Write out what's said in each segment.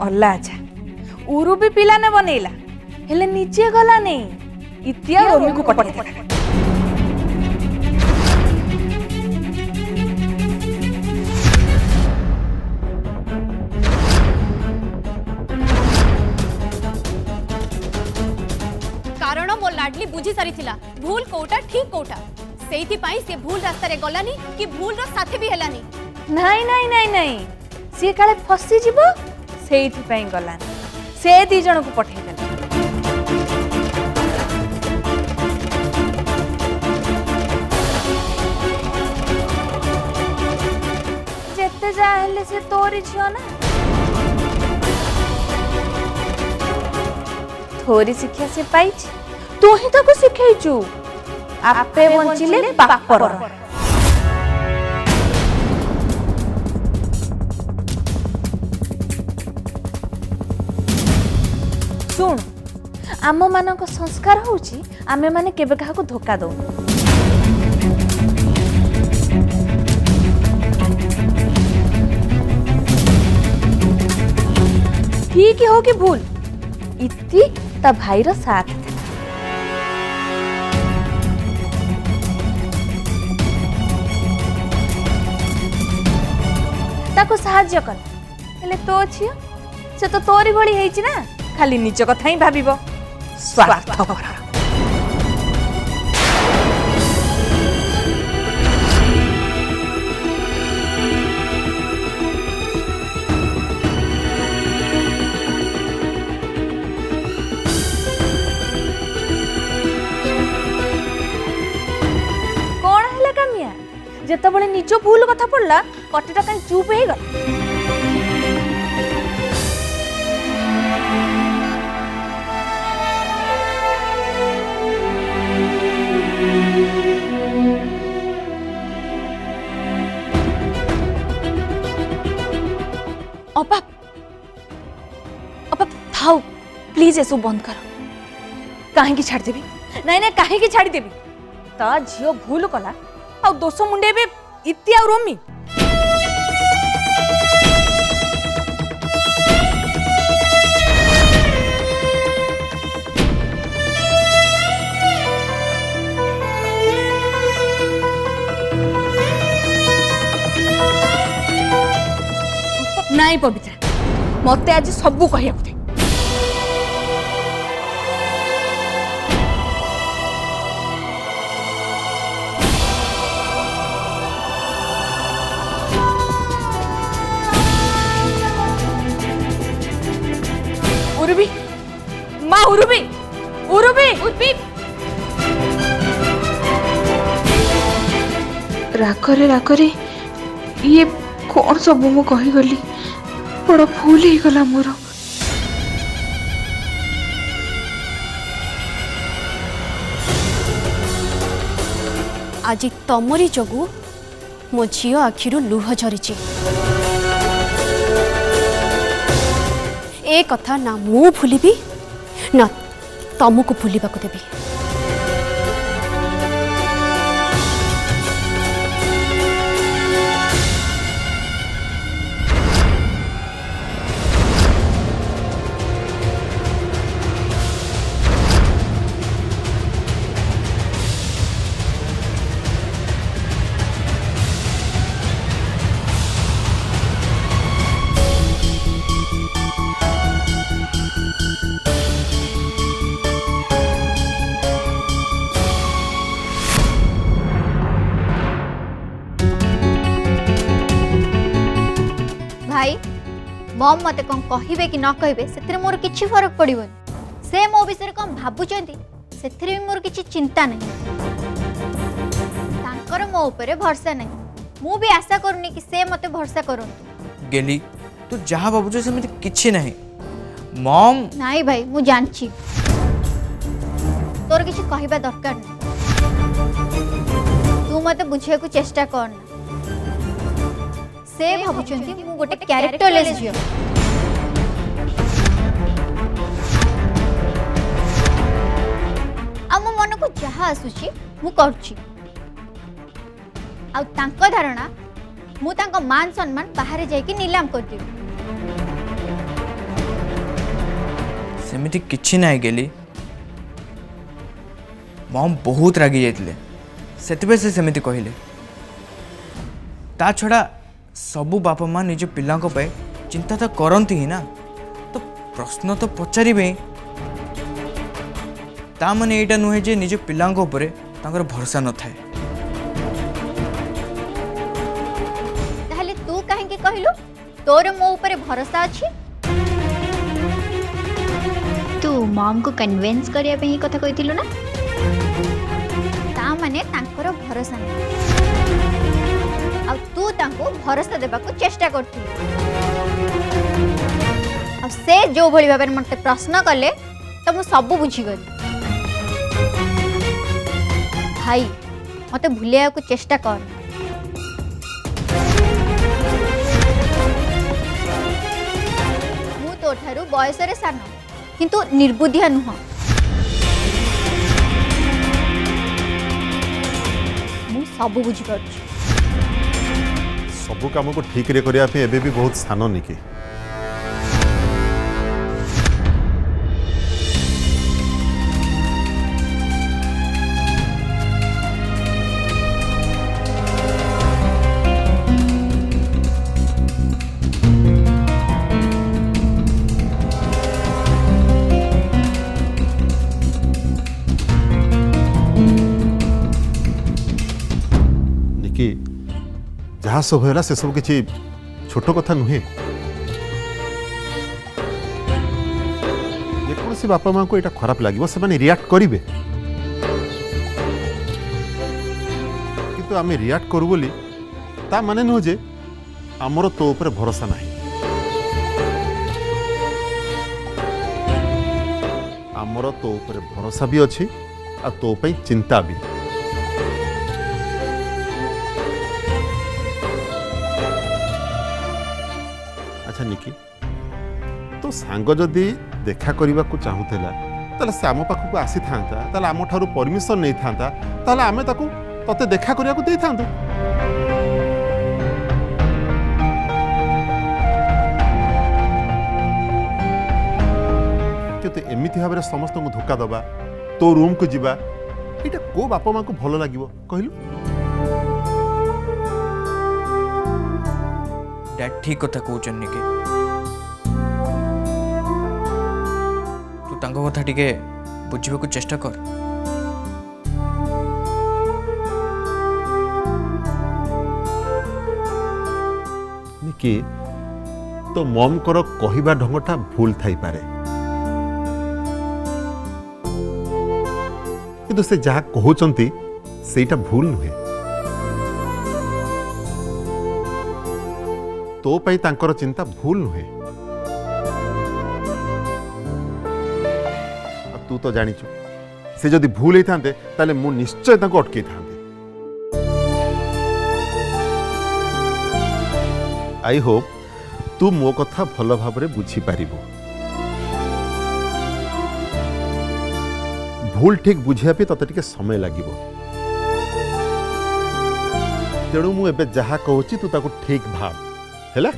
अल्ला अच्छा उरु भी पिला ने बनैला हेले निजे गला नहीं इतिया रोमी को पठे देला कारण मो लाडली बुझी सारी भूल कोटा ठीक कोटा से भूल रास्ता रे गलानी कि भूल रो साथी भी हेलानी नहीं नहीं नहीं नहीं सी काले फसी जीवो सेइथि पई गलानी से दी जण को पठे देला जेते जा हेले से तोरी छियो ना थोड़ी शिक्षा से पाइछ तू ही तो को सिखेइछु आपे बंचिले बापर सुन आम मानक संस्कार होउची आमे माने केबे काहा को धोखा दो ठीक हो कि भूल इति ता भाई रो साथ ताको साहाଯ୍य कर हेले तो छियो से तो तोरी भली हेची ना खाली निज कथा ही भाबिबो स्वार्थपर कौन हैला कामिया जेतबळे निज भूल कथा पड़ला कटिटा कहीं चुप हे गला अपा अपा थाओ प्लीज ऐसो बंद कर कहीं छाड़ देबी नहीं नहीं कहीं छाड़ी देबी ता झियो भूल कला आ दोष मुंडे बे इति आ रोमी नहीं पवित्रा मते आज सबू कहिया दे उर्वी माँ उर्वी उर्वी उर्वी राकरे ये कौन सब मु कही गली बड़ भूल ही गला मोर आज तमरी जगु मो झियो आखिरु लुह झरीची ए कथा ना मु भूलिबी ना तमको भूलिबा को देबी भाई मम मते कौन कहिबे कि न कहिबे सेथिरे मोर किछि फरक पड़िबोनी से मो विषय कौन भाबुचंती सेथिरे मोर किछि चिंता नहीं तांकर मो ऊपर भरोसा नहीं मु भी आशा करूनी कि से मते भरोसा करन गेली तू जहा भाबुछ से मते किछि नहीं मॉम नहीं भाई मु जानछि तोर किछि कहिबा दरकार नहीं तू मते बुझे को चेष्टा करना से भाबुचंती मु गोटे कैरेक्टरलेस झियो आ मो मन को जहा आसुची मु करछि आ तांको धारणा मु तांको मान सम्मान बाहर जाई कि नीलाम कर दियो सेमिति किछि नाही गेली मम बहुत रागी जाइतिले सेतिबे से सेमिति कहिले ता छड़ा सबु बापा माँ निज पिला चिंता तो करती ही ना तो प्रश्न तो पचारे ता माने एटा नुहे जे निज पिला भरोसा न थाए ताहले तू काहेकि कहलु तोर मो ऊपर भरोसा अछि तू मॉम को कन्विंस करिया पे ही कथा कहितिलु ना ता माने तांकर भरोसा नहीं आ तू तांको भरोसा देबा को चेष्टा करथि आ से जो भली भाबे मते प्रश्न कले तो मु सब बुझी गली भाई मते भूलिया को चेष्टा कर मु तो ठारू बयस रे सान किंतु निर्बुद्धिया नुह मु सब बुझी कर सबू काम को ठीक रे करिया पे एबे भी बहुत सान निकी निकी जहाँ सब है से सब किसी छोट कथा नुहे जेकोसी बापा माँ को यहाँ खराब लगे से माने रिएक्ट करेंगे किंतु आम रिएक्ट करूँ बोली ता माने नुह जे आमर तो ऊपर भरोसा नहीं आमर तो ऊपर भरोसा भी अच्छी आ तो पे चिंता भी अच्छा निकी तो सांग जदि देखा करने को चाहूला ताले से आम पाखक आसी था ताले आम ठारू परमिशन नहीं था ताले आमे ताकू तते देखा करने को दे था किंतु एमिति भाव समस्त को धोखा दबा तो रूम को जीवा ये को बापा माँ को भल लगे कहलु डैड ठीक कथा कहउछन निके तू तांको कथा टिके बुझिबा को चेष्टा कर निकी तो मम कर कहिबा ढंगटा भूल थाई पारे किंतु से जहाँ कहउचंती सेटा भूल नुहे तो पाई तांकर चिंता भूल नुहे तू तो जानिचु से जदि भूल होता ताले मु निश्चय तांको अटके था आई होप तू मो कथा भल भाव में बुझी पारिबु भूल ठीक बुझिया पे तते टिके समय लागिबो तेणु मु एबे जहा कहूची तू ताको ठीक भाव हैला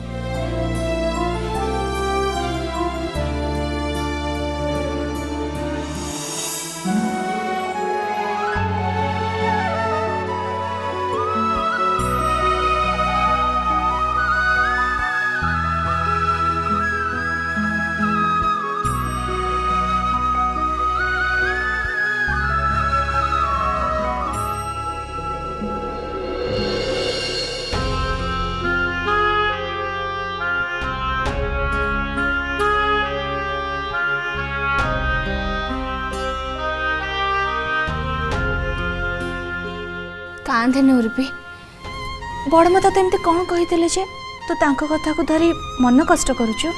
कांधेनि उर्पी बड़ मत तो एमती कौन कही जे तू तांको कथा को धरी मन कष्ट करुचु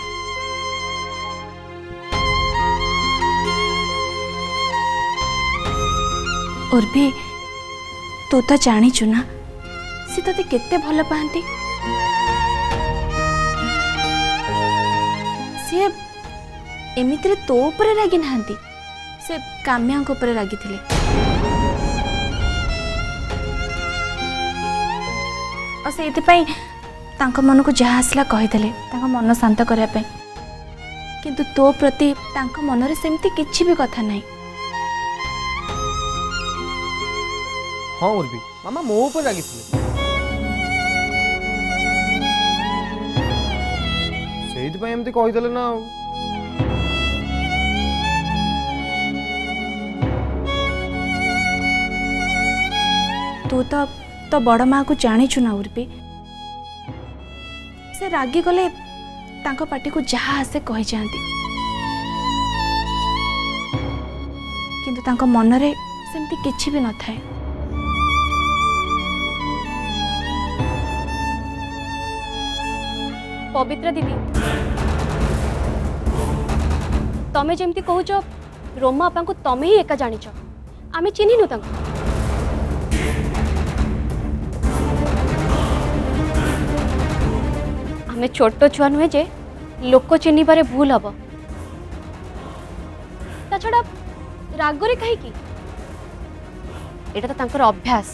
उर्पी तू तो जानिचु ना सी ते केते भल पाती सी एमितिरे तो ऊपर रागी नांती से काम्या ऊपर रागी थिले और से मन को जहाँ आसला कहीदेले मन शांत करने किंतु तो प्रति तांका मनरे सेमती किछि भी कथा नहीं। हाँ उर्वी मामा मो ऊपर रागी से एमती कहीदेले ना तू तो बड़ माँ को जानिछु ना उर्वी, से रागी गले तांको पार्टी को जहाँ आसे कही जाती, किंतु तांको मनरे सेमती किछि भी न थाए। पवित्रा दीदी तमे जेमती कहूच रोमा आपा को तमे ही एका जानिच, आमे चिन्हिनु तांको। आमे छोट छुआ नुहे जे लोक चिन्हिबारे भूल हब। ता छड़ा रागरे कहीं एटा तो तांकर अभ्यास।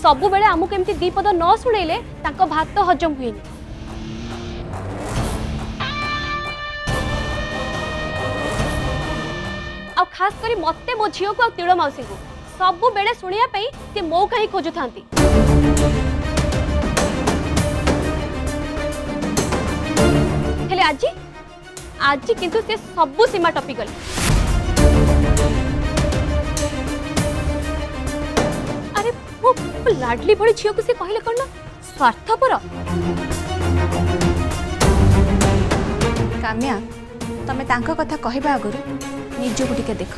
सबु बेले आमु केमती दीपद न शुणेले तांको भात हजम हुएनी। आ खास करी मते मो झियो को आ तिळ माउसी को सबु बेले सुनिया पई से मौका ही खोजु थांती। हेले आज किंतु से सबु सीमा टपी गले। अरे वो लाडली भली झियो को से कहले कौन ना स्वार्थपर। काम्या तमे तांको कथा कहबा आगरु निज को टिके देख,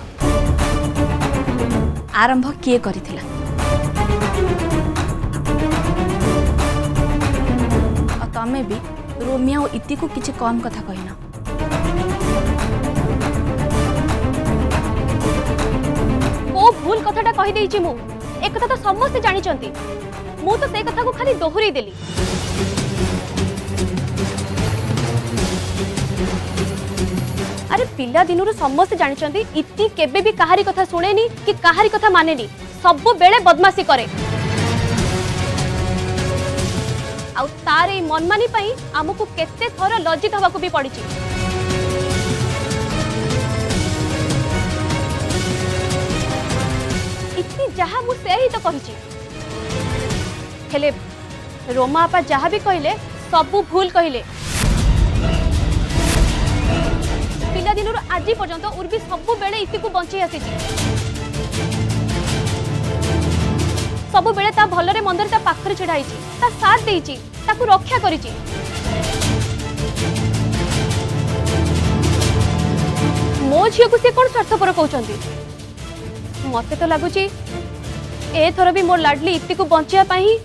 आरंभ किए करिथिला। और तमे भी रोमिया और इति को किछि कम कथा कहिना। को भूल कथाटा कहि देइछि मु, एक कथा तो समस्त जानि चंती। मु तो से कथा को खाली दोहरी देली। अरे पिला दिनरु समस्त जानि चंती इति केबे भी काहारी कथा सुनेनी कि काहारी कथा मानेनी, सबु बेले बदमाशी करे। आउ तार ए मनमानी पई हमकु केते थोर लज्जित हवाकू भी पड़िछि। इति जहा मु से ही तो कहिछि। हेले रोमा आपा जहा भी कहले सबु भूल कहले। पिला दिनरु आजि पर्यंत उर्वी सबु बेले इति को बंची आसीछि। सबु बेले ता भलरे मंदर ता पाखरे छडाइछि, ता साथ देइछि, ताकू रक्षा करिछि। मो झियो को से कोन स्वार्थपर कहउचंती। मते तो लागुछि ए थर भी मोर लाडली इति को बंचिया पाई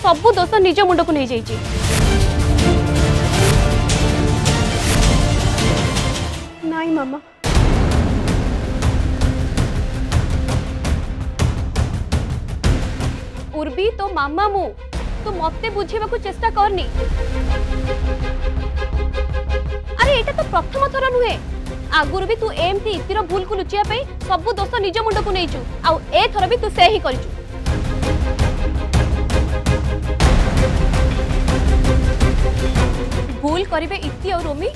सबु दोष निज मुंड को नै जाइछि। नाई मामा उर्वी तो मामा मु तू मते बुझेबा को चेष्टा करनी। अरे एटा तो प्रथम थर नुहे, आगुर भी तू एमती इतिर भूल को लुचिया पे सबु दोष निज मुंड को नैचु, आउ ए थर भी तू से ही करिचु। भूल करिबे इति और रोमी,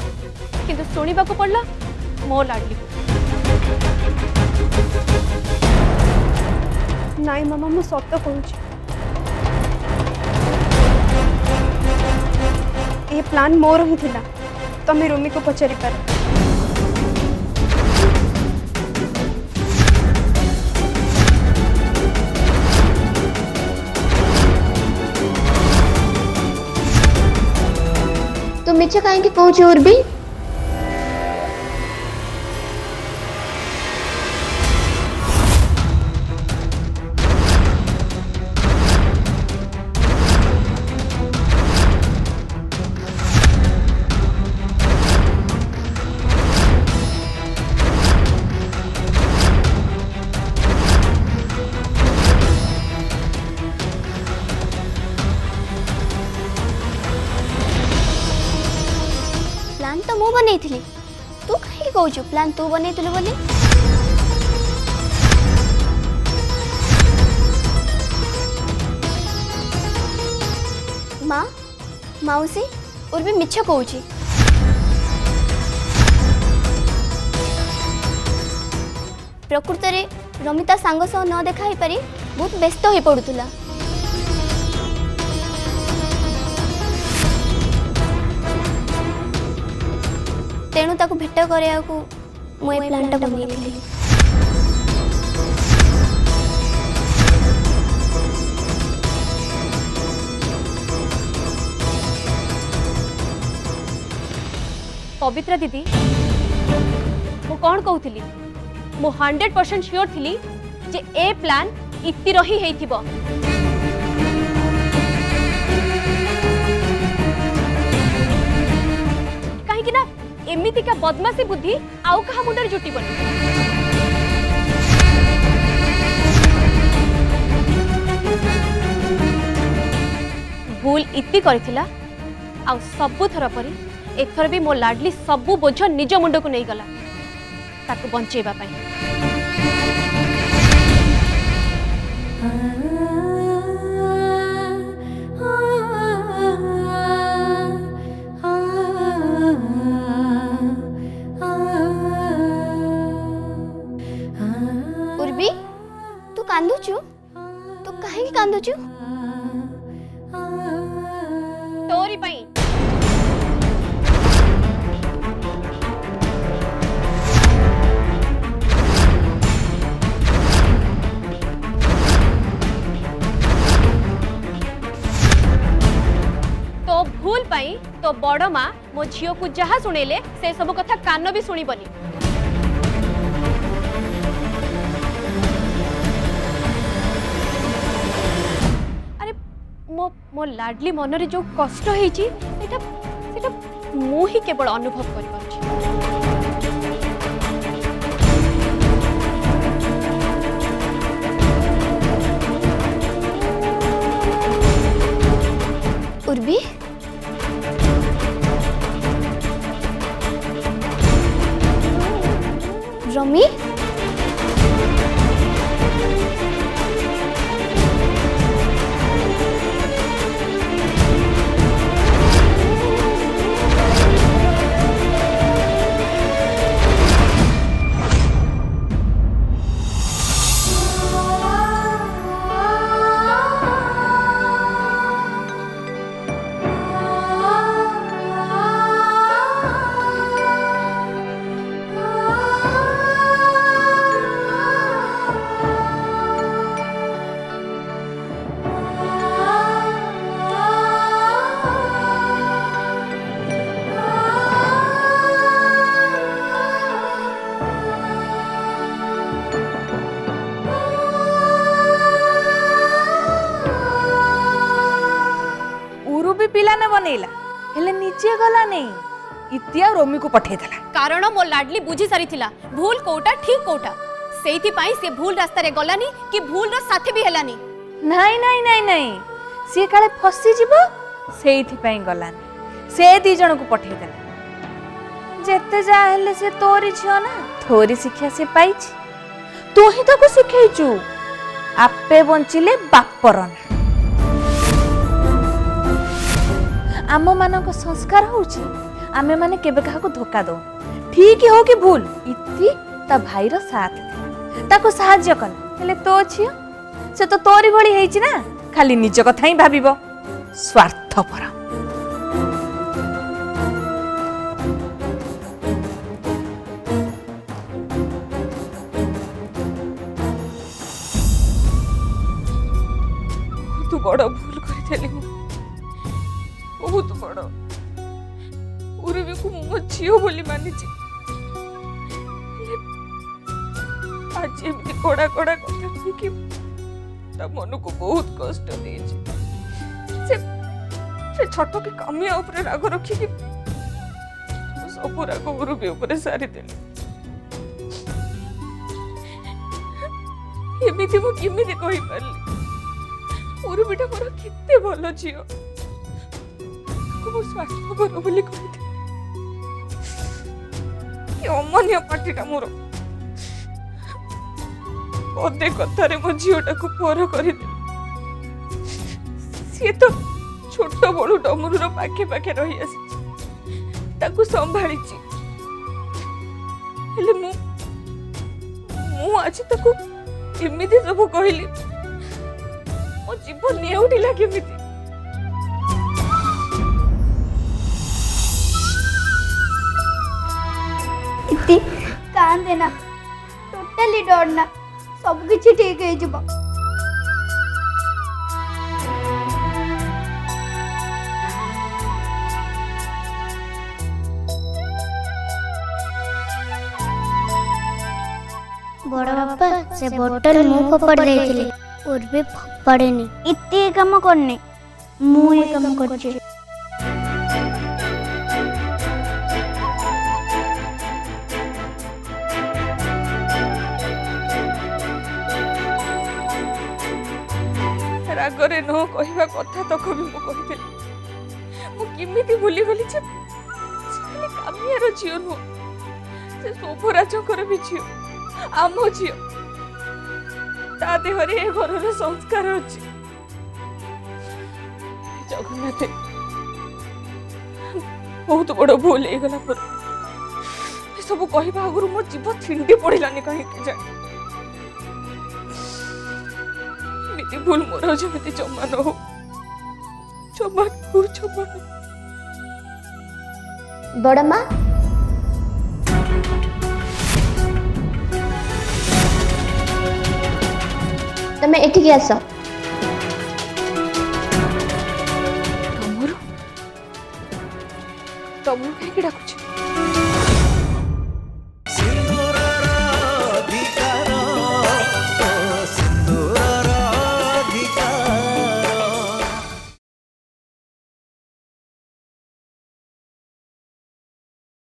किंतु सुनिबा को पड़ला मो लाडली को। नाई मामा मु सत कहूची, ये प्लान मोर ही थिला, तमे रोमी को पचारि पार। तू मिछ काहे कहूछ उर्वी? प्लान तो मु बनै थिली, तू काहे कहूछ प्लान तू बनै थिलु बोली? माँ मौसी उर्वी मिछ कहूची। प्रकृत रे रमिता सांग सह न देखा ही पारी बहुत व्यस्त हो पड़ुला। तेणु ताको भेट करिया को मु ए प्लान टा बनेइली। पवित्रा दीदी मु कौन कहूली मु 100% श्योर थी जे ए प्लान इति रही हेइथिबो। कहीं कि ना एमिति का बदमाशी बुद्धि आउ कहा मुंडर जुटिबनी। भूल इति करथिला आउ सबु थर परी एथर भी मो लाडली सबू बोझ निज मुंड को नहीं गला ताको बंचेबा पाई। उर्वी तू कांदुचु तू काहे कांदुचु? तोरी पाई। तो भूल पाई तो बड़ माँ मो झील को जहाँ शुणेले से सब कथा कान भी शुणबनी। अरे मो लाडली मनरे जो कष्ट होईची सेटा सेटा मु ही केवल अनुभव कर पारछि। उर्वी रमी पिला ने बनैला हेले निजे गला नहीं इतिया रोमी को पठे देला। कारण मो लाडली बुझी सारी थिला भूल कोटा ठीक कोटा सेइथि पाई से भूल रास्ता रे गलानी कि भूल रो साथी भी हेलानी। नहीं नहीं नहीं नहीं सी काले फसी जीवो सेइथि पाई गलानी से दी जण को पठे देला। जेते जा हेले से तोरी छियो ना थोरी शिक्षा से पाइछि तू ही तो को सिखैचु आपे बंचिले बापर ना। आम मानक संस्कार होउछि आमे माने केबे काहा को धोखा दो ठीक हो कि भूल इति ता भाई रो साथ ताको सहाय्य कल हेले तो छियो से तो तोरी भली हेछि ना खाली निज कथा ही भाबिबो स्वार्थपर। तू बड़ भूल करथेली बहुत बड़ उर्वी को मो झील बोली मानिची आज एमती कड़ा कड़ा कथा कि ता मन को बहुत कष्ट देछि। से छोट के कामिया ऊपर राग रखी कि सब राग उर्वी ऊपर सारी देली। एमिति मु किमिति कहि पारली उर्वीटा मोर केते भलो झियो स्वास्थ्य बोली अमान्य पार्टीटा मोर पदे कथारे मो झीटा को पर कर सी तो छोट बड़ू डमरू पाखे पाखे रही आसी संभाली ମୁଁ ଆଜି ତାକୁ କେମିତି ସବୁ କହିଲି ମୋ ଜୀବନ ନେଉଠିଲା କେମିତି। इति कांदे ना टोटली डरना सब किछि ठीक है जब बड़ बापा से बोतल मुंह फोपड़ देथिले और भी फोपड़ेनी इत्ते काम करने मुंह ये काम करछे। ରାଗରେ ନ କହିବା କଥା ତକ ବି ମୁଁ କହିଥିଲି। ମୁଁ କେମିତି ଭୁଲିଗଲି ଯେ ସେ ଖାଲି କାମିଆର ଝିଅ ନୁହଁ, ସେ ଶୋଭରାଜଙ୍କର ବି ଝିଅ, ଆମ ଝିଅ। ତା ଦେହରେ ଏ ଘରର ସଂସ୍କାର ଅଛି। ଜଗନ୍ନାଥ, ବହୁତ ବଡ ଭୁଲ ହେଇଗଲା ମୋର। ଏସବୁ କହିବା ଆଗରୁ ମୋ ଜୀବ ଛିଣ୍ଡି ପଡିଲାନି କାହିଁକି ଜାଣି। ଏମିତି ଭୁଲ ମୋର ଯେମିତି ଜମା ନ ହଉ, ଜମା ନ ହଉ, ଜମା ନ ହଉ। बड़ माँ तमे एठिक आस। ତମର ତମକୁ କାହିଁକି ଡାକୁଛ?